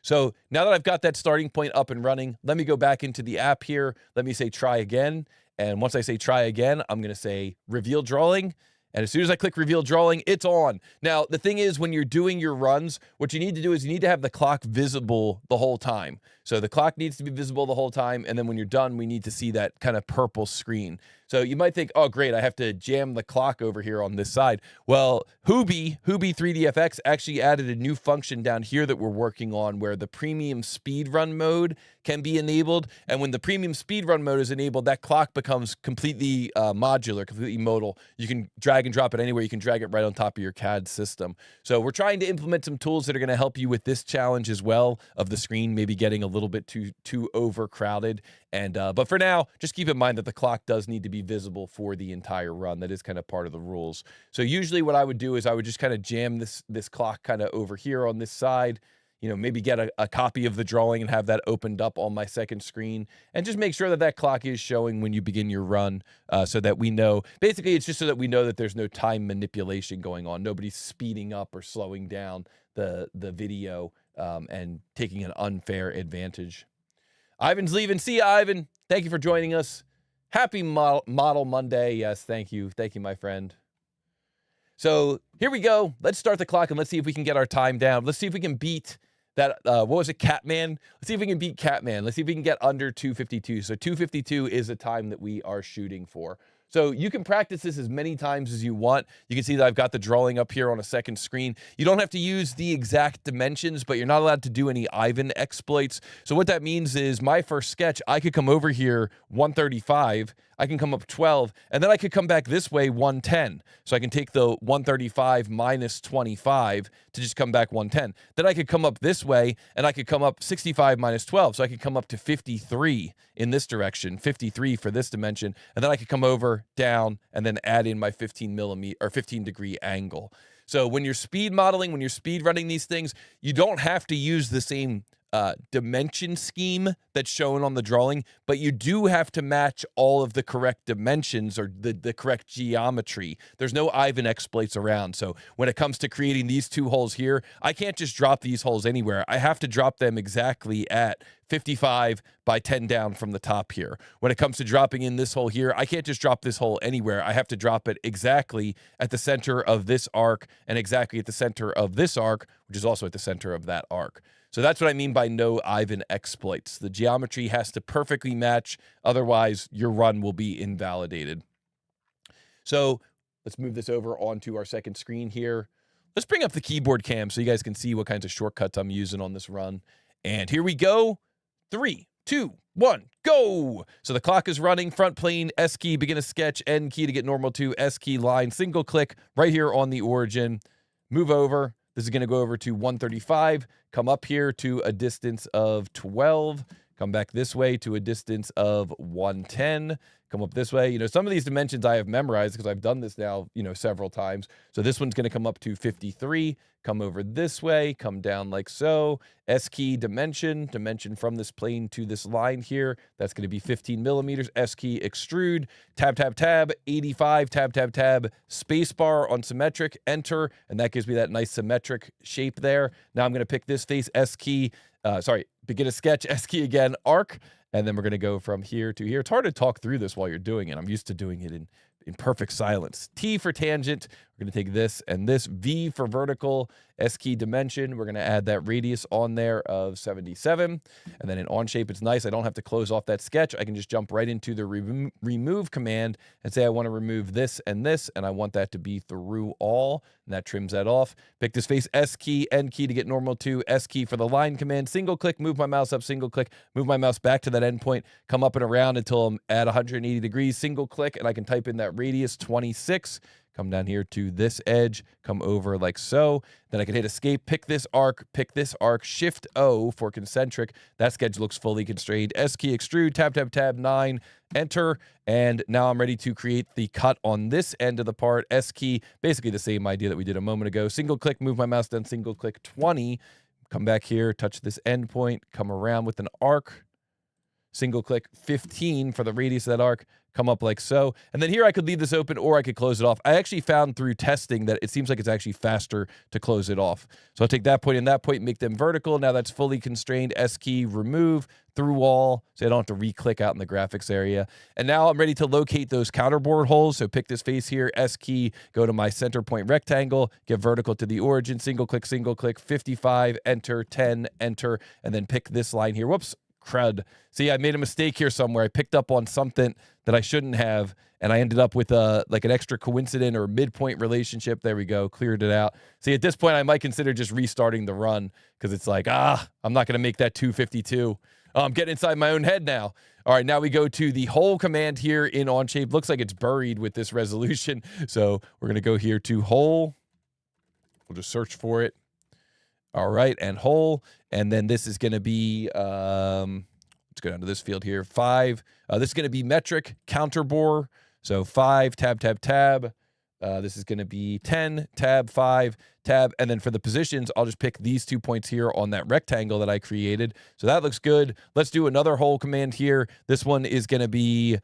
So now that I've got that starting point up and running, let me go back into the app here. Let me say try again. And once I say try again, I'm going to say reveal drawing. And as soon as I click reveal drawing, it's on. Now, the thing is, when you're doing your runs, what you need to do is you need to have the clock visible the whole time. So the clock needs to be visible the whole time. And then when you're done, we need to see that kind of purple screen. So you might think, oh, great, I have to jam the clock over here on this side. Well, Hubi 3DFX actually added a new function down here that we're working on where the premium speed run mode can be enabled. And when the premium speed run mode is enabled, that clock becomes completely modular, completely modal. You can drag and drop it anywhere. You can drag it right on top of your CAD system. So we're trying to implement some tools that are going to help you with this challenge as well, of the screen maybe getting a little bit too overcrowded. And but for now, just keep in mind that the clock does need to be visible for the entire run. That is kind of part of the rules. So usually what I would do is I would just kind of jam this clock kind of over here on this side, maybe get a copy of the drawing and have that opened up on my second screen, and just make sure that that clock is showing when you begin your run, so that we know, basically it's just so that we know that there's no time manipulation going on. Nobody's speeding up or slowing down the video and taking an unfair advantage. Ivan's leaving. See you, Ivan. Thank you for joining us. Happy Model Monday. Yes, thank you. Thank you, my friend. So here we go. Let's start the clock and let's see if we can get our time down. Let's see if we can beat that, what was it, Catman? Let's see if we can beat Catman. Let's see if we can get under 2:52. So 2:52 is the time that we are shooting for. So you can practice this as many times as you want. You can see that I've got the drawing up here on a second screen. You don't have to use the exact dimensions, but you're not allowed to do any Ivan exploits. So what that means is my first sketch, I could come over here 135, I can come up 12, and then I could come back this way 110. So I can take the 135 minus 25 to just come back 110. Then I could come up this way, and I could come up 65 minus 12. So I could come up to 53 in this direction, 53 for this dimension, and then I could come over, down, and then add in my 15 degree angle. So when you're speed modeling, when you're speed running these things, you don't have to use the same dimension scheme that's shown on the drawing, but you do have to match all of the correct dimensions or the correct geometry. There's no Ivan exploits around. So when it comes to creating these two holes here, I can't just drop these holes anywhere. I have to drop them exactly at 55 by 10 down from the top here. When it comes to dropping in this hole here, I can't just drop this hole anywhere. I have to drop it exactly at the center of this arc and exactly at the center of this arc, which is also at the center of that arc. So that's what I mean by no Ivan exploits. The geometry has to perfectly match, otherwise your run will be invalidated. So let's move this over onto our second screen here. Let's bring up the keyboard cam so you guys can see what kinds of shortcuts I'm using on this run. And here we go. 3, 2, 1, go! So the clock is running, front plane, S key, begin a sketch, N key to get normal to, S key line, single click right here on the origin. Move over. This is going to go over to 135, come up here to a distance of 12, come back this way to a distance of 110, come up this way. Some of these dimensions I have memorized because I've done this now, several times. So this one's going to come up to 53, come over this way, come down like so. S key dimension from this plane to this line here. That's going to be 15 millimeters. S key extrude, tab, tab, tab, 85, tab, tab, tab, space bar on symmetric, enter, and that gives me that nice symmetric shape there. Now I'm going to pick this face, S key, begin a sketch, S key again, arc, and then we're going to go from here to here. It's hard to talk through this while you're doing it. I'm used to doing it in perfect silence. T for tangent, we're going to take this and this. V for vertical, S key dimension, we're going to add that radius on there of 77. And then in Onshape, it's nice. I don't have to close off that sketch. I can just jump right into the remove command and say I want to remove this, and I want that to be through all, and that trims that off. Pick this face, S key, N key to get normal to, S key for the line command, single click, move my mouse up, single click, move my mouse back to that endpoint, come up and around until I'm at 180 degrees, single click, and I can type in that radius 26. Come down here to this edge, come over like so. Then I can hit escape, pick this arc, shift O for concentric. That sketch looks fully constrained. S key extrude, tab, tab, tab, 9, enter. And now I'm ready to create the cut on this end of the part. S key, basically the same idea that we did a moment ago. Single click, move my mouse down, single click 20. Come back here, touch this endpoint, come around with an arc. Single click 15 for the radius of that arc, come up like so. And then here I could leave this open or I could close it off. I actually found through testing that it seems like it's actually faster to close it off. So I'll take that point and that point, make them vertical. Now that's fully constrained. S key, remove, through all, so I don't have to re-click out in the graphics area. And now I'm ready to locate those counterbore holes. So pick this face here, S key, go to my center point rectangle, get vertical to the origin, single click, 55, enter, 10, enter, and then pick this line here. Whoops. Crud. See, I made a mistake here somewhere. I picked up on something that I shouldn't have, and I ended up with like an extra coincident or midpoint relationship. There we go. Cleared it out. See, at this point, I might consider just restarting the run because it's like, I'm not going to make that 252. I'm getting inside my own head now. All right, now we go to the hole command here in Onshape. Looks like it's buried with this resolution. So we're going to go here to hole. We'll just search for it. All right, and hole, and then this is going to be, let's go down to this field here, 5. This is going to be metric, counterbore, so 5, tab, tab, tab. This is going to be 10, tab, 5, tab, and then for the positions, I'll just pick these 2 points here on that rectangle that I created. So that looks good. Let's do another hole command here. This one is going to be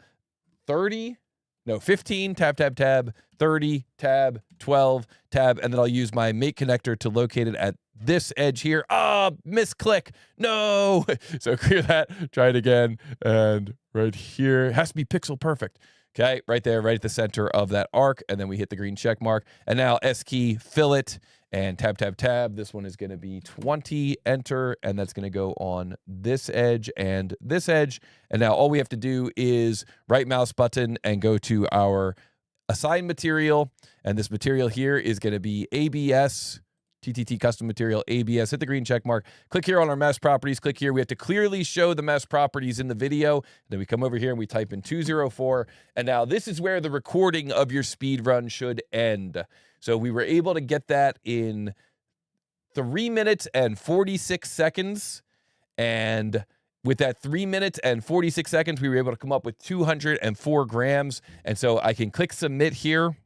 15, tab, tab, tab, 30, tab, 12, tab, and then I'll use my make connector to locate it at this edge here. Misclick. No. So clear that, try it again. And right here, it has to be pixel perfect. Okay, right there, right at the center of that arc. And then we hit the green check mark. And now S key, fillet, and tab, tab, tab. This one is going to be 20, enter, and that's going to go on this edge and this edge. And now all we have to do is right mouse button and go to our assign material. And this material here is going to be ABS, TTT custom material, ABS, hit the green check mark, click here on our mesh properties, click here. We have to clearly show the mesh properties in the video. Then we come over here and we type in 204. And now this is where the recording of your speed run should end. So we were able to get that in 3 minutes and 46 seconds. And with that 3 minutes and 46 seconds, we were able to come up with 204 grams. And so I can click submit here.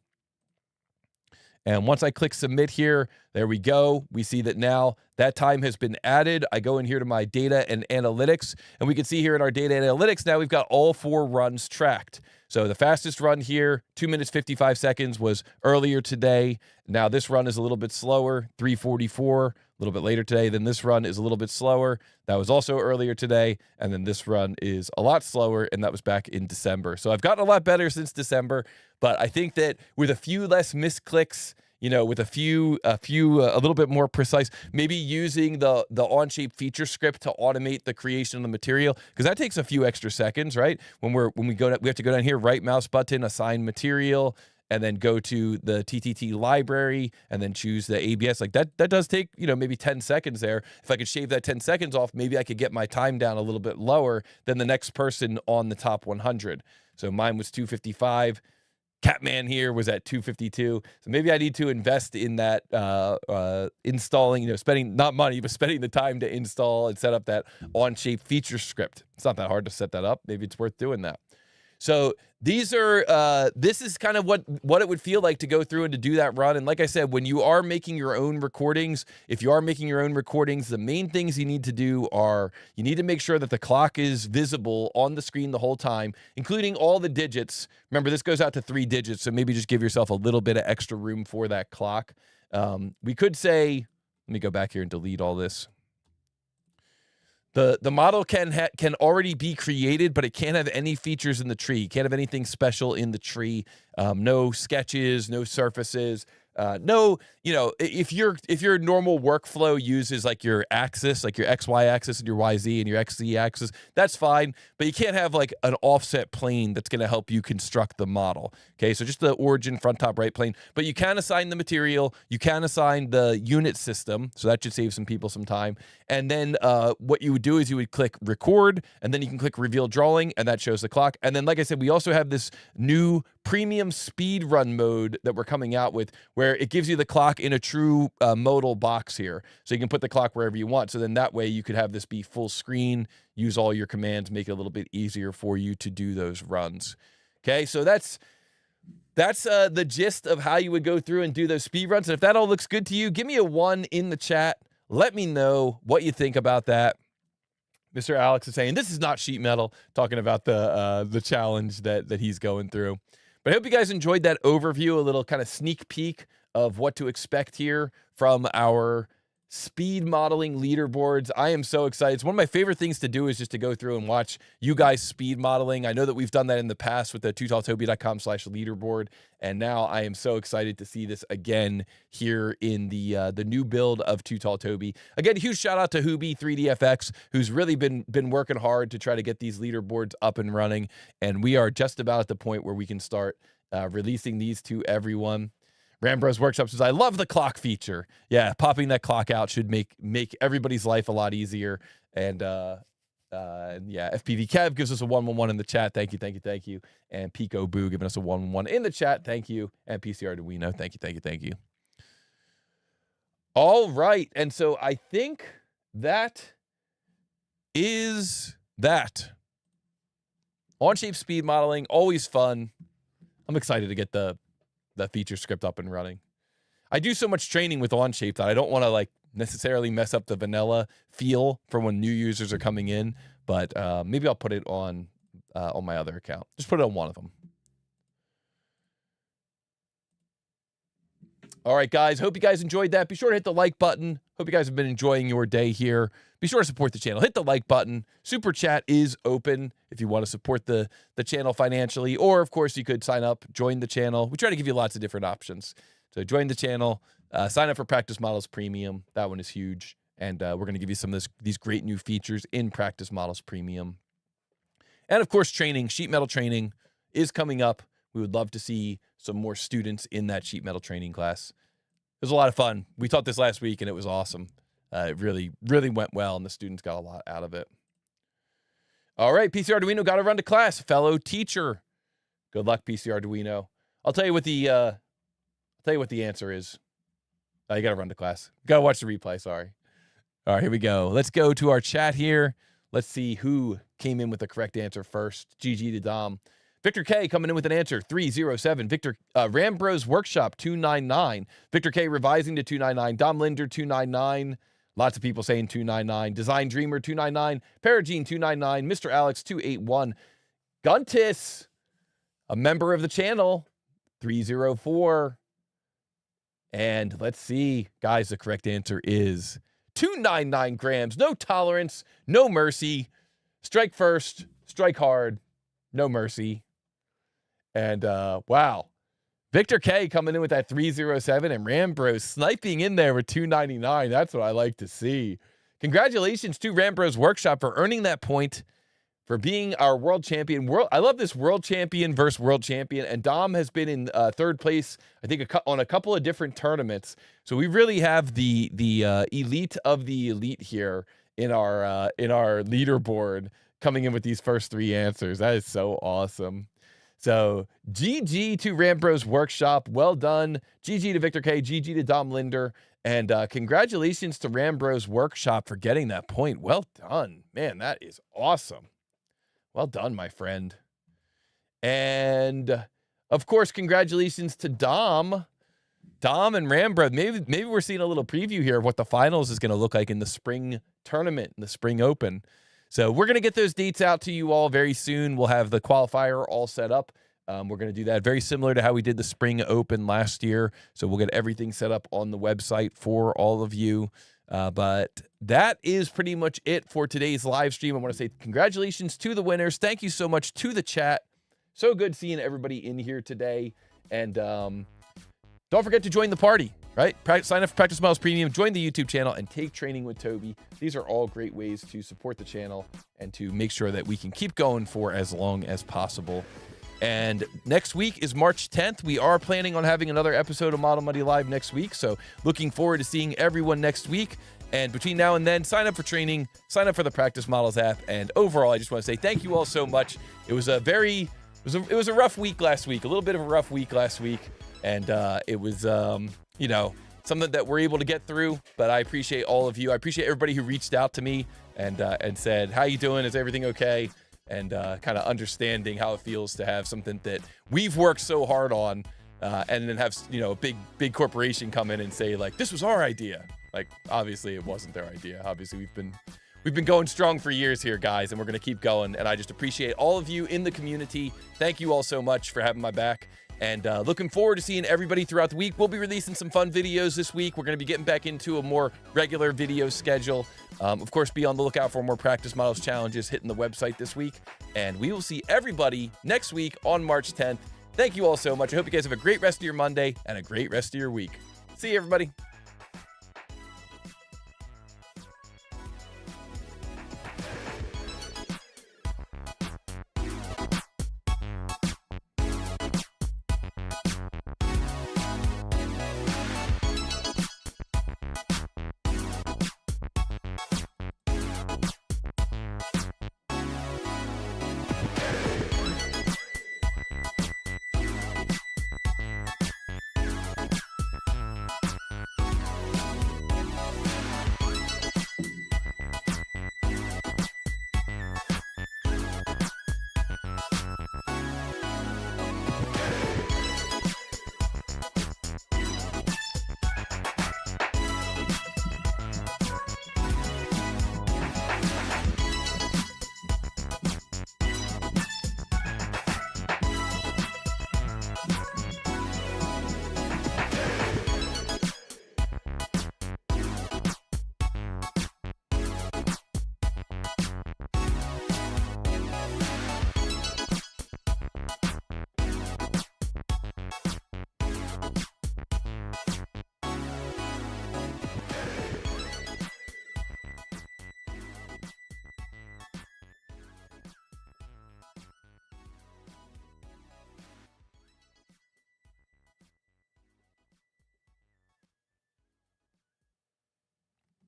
And once I click submit here, there we go. We see that now that time has been added. I go in here to my data and analytics, and we can see here in our data analytics, now we've got all 4 runs tracked. So the fastest run here, 2 minutes, 55 seconds was earlier today. Now this run is a little bit slower, 3:44, a little bit later today. Then this run is a little bit slower. That was also earlier today. And then this run is a lot slower, and that was back in December. So I've gotten a lot better since December, but I think that with a few less misclicks, with a little bit more precise, maybe using the Onshape feature script to automate the creation of the material, because that takes a few extra seconds, right? When we have to go down here, right mouse button, assign material, and then go to the TTT library, and then choose the ABS. Like that does take, maybe 10 seconds there. If I could shave that 10 seconds off, maybe I could get my time down a little bit lower than the next person on the top 100. So mine was 2:55. Catman here was at 252. So maybe I need to invest in that installing, spending not money, but spending the time to install and set up that Onshape feature script. It's not that hard to set that up. Maybe it's worth doing that. So these are, this is kind of what it would feel like to go through and to do that run. And like I said, when you are making your own recordings, if you are making your own recordings, the main things you need to do are you need to make sure that the clock is visible on the screen the whole time, including all the digits. Remember, this goes out to 3 digits, so maybe just give yourself a little bit of extra room for that clock. We could say, let me go back here and delete all this. The model can already be created, but it can't have any features in the tree. Can't have anything special in the tree. No sketches, no surfaces. No, if your normal workflow uses like your axis, like your XY axis and your YZ and your XZ axis, that's fine. But you can't have like an offset plane that's going to help you construct the model. Okay, so just the origin, front, top, right plane. But you can assign the material. You can assign the unit system. So that should save some people some time. And then what you would do is you would click record, and then you can click reveal drawing, and that shows the clock. And then, like I said, we also have this new premium speed run mode that we're coming out with, where it gives you the clock in a true modal box here. So you can put the clock wherever you want. So then that way you could have this be full screen, use all your commands, make it a little bit easier for you to do those runs. Okay, so that's the gist of how you would go through and do those speed runs. And if that all looks good to you, give me a 1 in the chat. Let me know what you think about that. Mr. Alex is saying this is not sheet metal, talking about the challenge that he's going through. But I hope you guys enjoyed that overview, a little kind of sneak peek of what to expect here from our speed modeling leaderboards. I am so excited. It's one of my favorite things to do is just to go through and watch you guys speed modeling. I know that we've done that in the past with the TooTallToby.com/leaderboard, and now I am so excited to see this again here in the new build of TooTallToby. Again, huge shout out to Hooby 3DFX, who's really been working hard to try to get these leaderboards up and running, and we are just about at the point where we can start releasing these to everyone. Rambros Workshop says, I love the clock feature. Yeah, popping that clock out should make everybody's life a lot easier. And yeah, FPV Kev gives us a 111 in the chat. Thank you. And Pico Boo giving us a 111 in the chat. Thank you. And PCR Arduino. Thank you. All right. And so I think that is that. Onshape speed modeling, always fun. I'm excited to get the feature script up and running. I do so much training with Onshape that I don't want to like necessarily mess up the vanilla feel for when new users are coming in, but maybe I'll put it on my other account. Just put it on one of them. All right, guys. Hope you guys enjoyed that. Be sure to hit the like button. Hope you guys have been enjoying your day here. Be sure to support the channel. Hit the like button. Super Chat is open if you want to support the channel financially. Or, of course, you could sign up, join the channel. We try to give you lots of different options. So join the channel. Sign up for Practice Models Premium. That one is huge. And we're going to give you some of these great new features in Practice Models Premium. And, of course, training. Sheet metal training is coming up. We would love to see some more students in that sheet metal training class. It was a lot of fun. We taught this last week, and it was awesome. It really, really went well, and the students got a lot out of it. All right, PC Arduino, got to run to class. Fellow teacher. Good luck, PC Arduino. I'll tell you what the answer is. You got to run to class. Got to watch the replay, sorry. All right, here we go. Let's go to our chat here. Let's see who came in with the correct answer first. GG to Dom. Victor K coming in with an answer, 307. Victor Rambros Workshop, 299. Victor K revising to 299. Dom Linder, 299. Lots of people saying 299. Design Dreamer, 299. Paragene, 299. Mr. Alex, 281. Guntis, a member of the channel, 304. And let's see, guys, the correct answer is 299 grams. No tolerance, no mercy. Strike first, strike hard, no mercy. And wow, Victor K coming in with that 307 and Rambros sniping in there with 299. That's what I like to see. Congratulations to Rambros Workshop for earning that point, for being our world champion. I love this world champion versus world champion. And Dom has been in third place, I think, on a couple of different tournaments. So we really have the elite of the elite here in our leaderboard coming in with these first 3 answers. That is so awesome. So GG to Rambro's Workshop. Well done. GG to Victor K. GG to Dom Linder. And congratulations to Rambro's Workshop for getting that point. Well done. Man, that is awesome. Well done, my friend. And, of course, congratulations to Dom. Dom and Rambro. Maybe we're seeing a little preview here of what the finals is going to look like in the spring tournament, in the spring open. So we're going to get those dates out to you all very soon. We'll have the qualifier all set up. We're going to do that very similar to how we did the spring open last year. So we'll get everything set up on the website for all of you. But that is pretty much it for today's live stream. I want to say congratulations to the winners. Thank you so much to the chat. So good seeing everybody in here today. And don't forget to join the party, right? Sign up for Practice Models Premium, join the YouTube channel, and take training with Toby. These are all great ways to support the channel and to make sure that we can keep going for as long as possible. And next week is March 10th. We are planning on having another episode of Model Money Live next week. So looking forward to seeing everyone next week. And between now and then, sign up for training, sign up for the Practice Models app. And overall, I just want to say thank you all so much. It was a rough week last week, a little bit of a rough week last week. And it was, you know, something that we're able to get through. But I appreciate all of you. I appreciate everybody who reached out to me and said, how you doing? Is everything okay? And kind of understanding how it feels to have something that we've worked so hard on and then have, you know, a big corporation come in and say, like, this was our idea. Like, obviously it wasn't their idea. Obviously we've been going strong for years here, guys, and we're going to keep going. And I just appreciate all of you in the community. Thank you all so much for having my back. And looking forward to seeing everybody throughout the week. We'll be releasing some fun videos this week. We're going to be getting back into a more regular video schedule. Of course, be on the lookout for more Practice Models challenges hitting the website this week. And we will see everybody next week on March 10th. Thank you all so much. I hope you guys have a great rest of your Monday and a great rest of your week. See you, everybody.